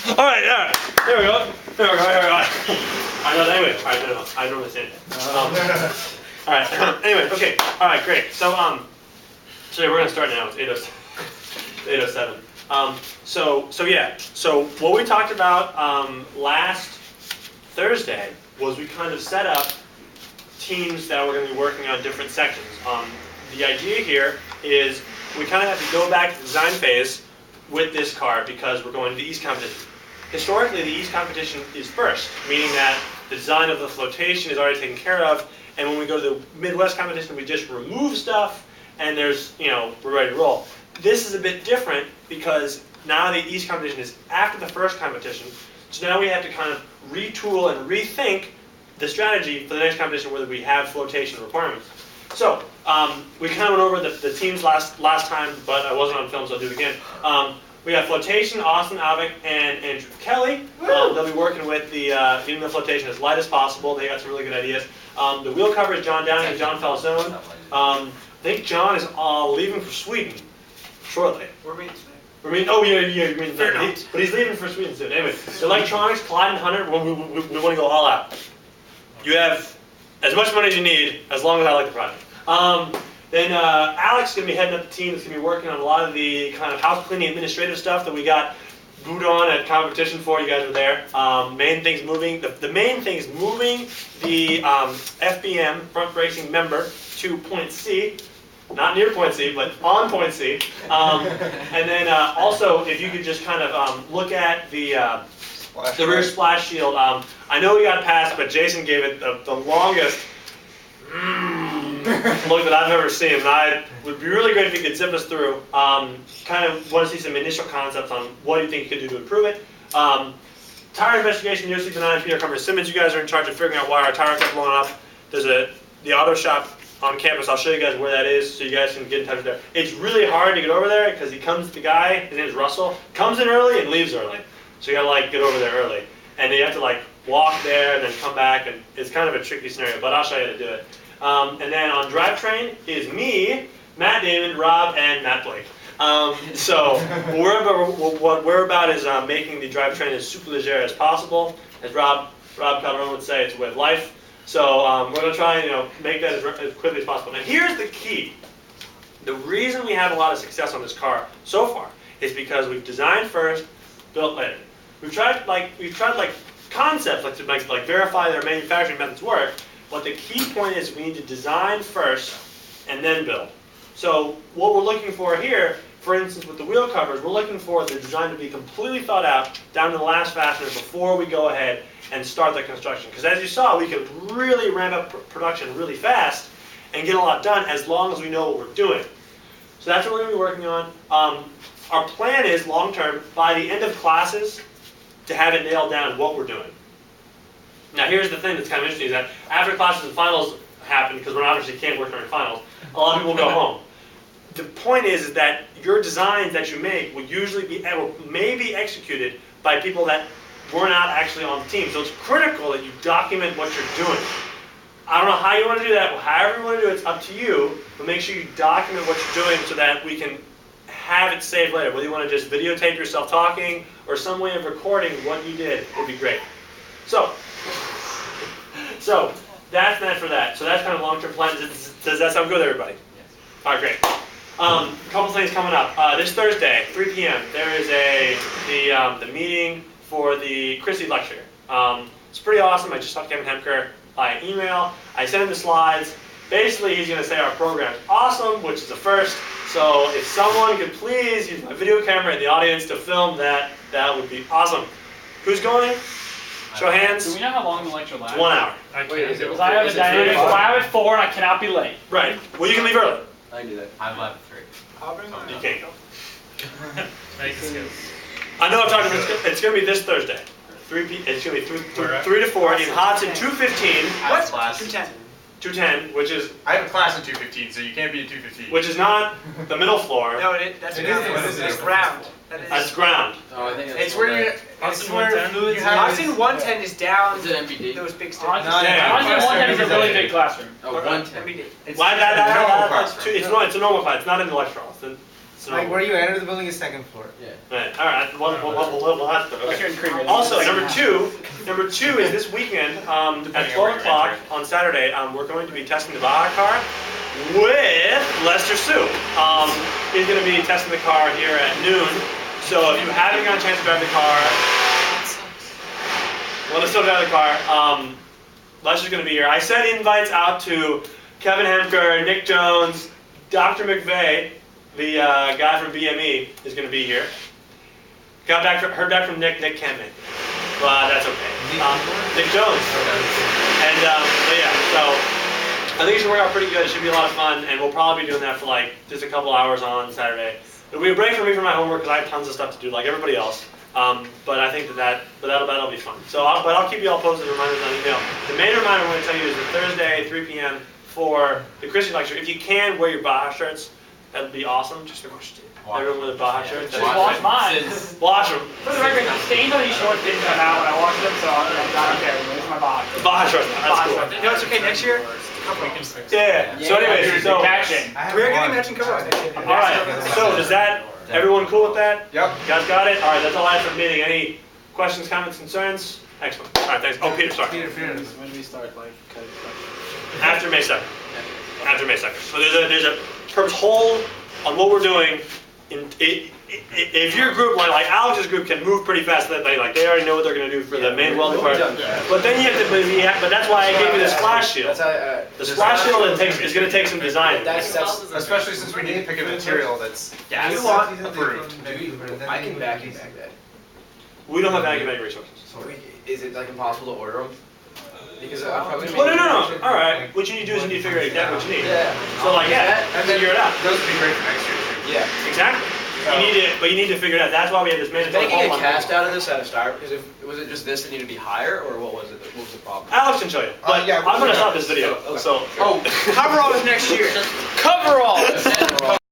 All right. There we go. There we go. I know. Anyway, all right. No. I normally say that. All right. Anyway. Okay. All right. Great. So we're gonna start now. It's 8:07. So what we talked about last Thursday was we kind of set up teams that were going to be working on different sections. The idea here is we kind of have to go back to the design phase with this car because we're going to the East competition. Historically, the East competition is first, meaning that the design of the flotation is already taken care of, and when we go to the Midwest competition, we just remove stuff, and we're ready to roll. This is a bit different because now the East competition is after the first competition, so now we have to kind of retool and rethink the strategy for the next competition where we have flotation requirements. So we kind of went over the teams last time, but I wasn't on film, so I'll do it again. We have flotation, Austin Avick and Andrew Kelly. They'll be working with getting the flotation as light as possible. They got some really good ideas. The wheel cover is John Downing and John Falzone. I think John is leaving for Sweden shortly. We're meeting. Oh, yeah, you mean but he's leaving for Sweden soon. Anyway, electronics, Clyde and Hunter, we want to go all out. You have as much money as you need, as long as I like the project. Then Alex is going to be heading up the team that's going to be working on a lot of the kind of house cleaning administrative stuff that we got booed on at competition for. You guys were there. Main thing's moving. The main thing is moving the FBM, front bracing member, to point C. Not near point C, but on point C. And then also, if you could just kind of look at the rear splash shield. I know we got past, but Jason gave it the longest look that I've ever seen. And I would be really great if you could zip us through. Kind of want to see some initial concepts on what you think you could do to improve it. Tire investigation, you're sleeping on Peter Cummers-Simmons. You guys are in charge of figuring out why our tires are blowing up. There's the auto shop on campus. I'll show you guys where that is so you guys can get in touch with there. It's really hard to get over there because the guy, his name is Russell, comes in early and leaves early. So you gotta get over there early. And you have to walk there and then come back, and it's kind of a tricky scenario, but I'll show you how to do it. And then on drivetrain is me, Matt Damon, Rob, and Matt Blake. So what we're about is making the drivetrain as super leger as possible. As Rob Calderon would say, it's a way of life. So we're going to try and make that as quickly as possible. Now here's the key. The reason we have a lot of success on this car so far is because we've designed first, built later. We've tried concepts to verify their manufacturing methods work, but the key point is we need to design first and then build. So what we're looking for here, for instance with the wheel covers, we're looking for the design to be completely thought out down to the last fastener before we go ahead and start the construction. Because as you saw, we could really ramp up production really fast and get a lot done as long as we know what we're doing. So that's what we're going to be working on. Our plan is long term, by the end of classes, to have it nailed down what we're doing. Now here's the thing that's kind of interesting, is that after classes and finals happen, because we're obviously can't work during finals, a lot of people go home. The point is that your designs that you make will usually may be executed by people that were not actually on the team. So it's critical that you document what you're doing. I don't know how you want to do that, however you want to do it, it's up to you, but make sure you document what you're doing so that we can have it saved later. Whether you want to just videotape yourself talking or some way of recording what you did would be great. So that's meant for that. So that's kind of long-term plan. Does that sound good, everybody? Yes. All right, great. A couple things coming up. This Thursday, 3 p.m., there is the meeting for the Christie lecture. It's pretty awesome. I just talked to Kevin Hemker by email. I sent him the slides. Basically, he's going to say our program's awesome, which is the first. So if someone could please use my video camera in the audience to film that, that would be awesome. Who's going? Show hands. Do we know how long the lecture lasts? It's 1 hour. Because I have a dynamic, so I have at 4 and I cannot be late. Right. Well, you can leave early. I can do that. I'm left at 3. I'll bring mine. You can't go. Nice. I know I'm talking about it's going to be this Thursday. It's going to be 3 to 4 in Hudson 215. What? 210. 210, which is I have a class in 215, so you can't be in 215. which is not the middle floor. No, that's ground. That's ground. Oh, I think It's where you. It's where you have. Austin 110 is down Is it MBD? those big stairs. Honestly, Yeah. 110 is a really big classroom. Oh, 110. MBD. It's Why a normal class, right? it's a normal class. It's not in the lecture hall. So, Like where you enter the building is second floor. right, all right. We'll have to. Unless Okay. you're in Creamery. Also, number two is this weekend at Depending on 12 where you're o'clock entering. on Saturday. We're going to be testing the Baja car with Lester Sue. He's going to be testing the car here at noon. So if you haven't got a chance to drive the car, want to still drive the car, Lester's going to be here. I sent invites out to Kevin Hemker, Nick Jones, Dr. McVeigh, the guy from BME is going to be here. Heard back from Nick. Nick can't make it, but that's okay. Nick Jones. And but yeah, so I think it should work out pretty good. It should be a lot of fun, and we'll probably be doing that for like just a couple hours on Saturday. It'll be a break for me from my homework because I have tons of stuff to do, like everybody else. But I think that'll be fun. So, I'll keep you all posted, reminders on email. The main reminder I'm going to tell you is that Thursday, 3 p.m. for the Christian lecture. If you can wear your Baja shirts, that'd be awesome. Just everyone with a Baja shirt. Just wash mine. Wash them. For the record, the stains on these shorts didn't come out when I washed them, so I don't care. It's my Baja. The Baja shorts. That's cool. You know, it's okay, next year, Yeah. So anyways, so Catching. we're getting matching cover. all right. So does that? Everyone cool with that? Yep. You guys got it? All right. That's all I have for the meeting. Any questions, comments, concerns? Excellent. All right. Thanks. Oh, Peter, sorry. Peter. When do we start, like, cutting? After May 2nd. After May 2nd. So there's a purpose hold on what we're doing. If your group, like Alex's group, can move pretty fast, that like they already know what they're going to do for the main welding part. But then you have to, but that's why I gave you the splash shield. The splash shield is going to take some design. Especially since we need to pick a material that's Yeah, gas you want approved. I can vacuum bag that. We don't have vacuum resources. Is it like impossible to order them? Because I'm probably. Well, no. All right. What you need to do is you need to figure out exactly what you need. Yeah. So like, yeah, figure it out. Those would be great for next year too. Yeah. Exactly. But you need to figure it out. That's why we have this mandatory Making a hold on. cast out of this at a start, because was it just this that needed to be higher, or what was it? What was the problem? Alex can show you. But yeah, I'm going to stop this video. So. cover all this next year. Cover all!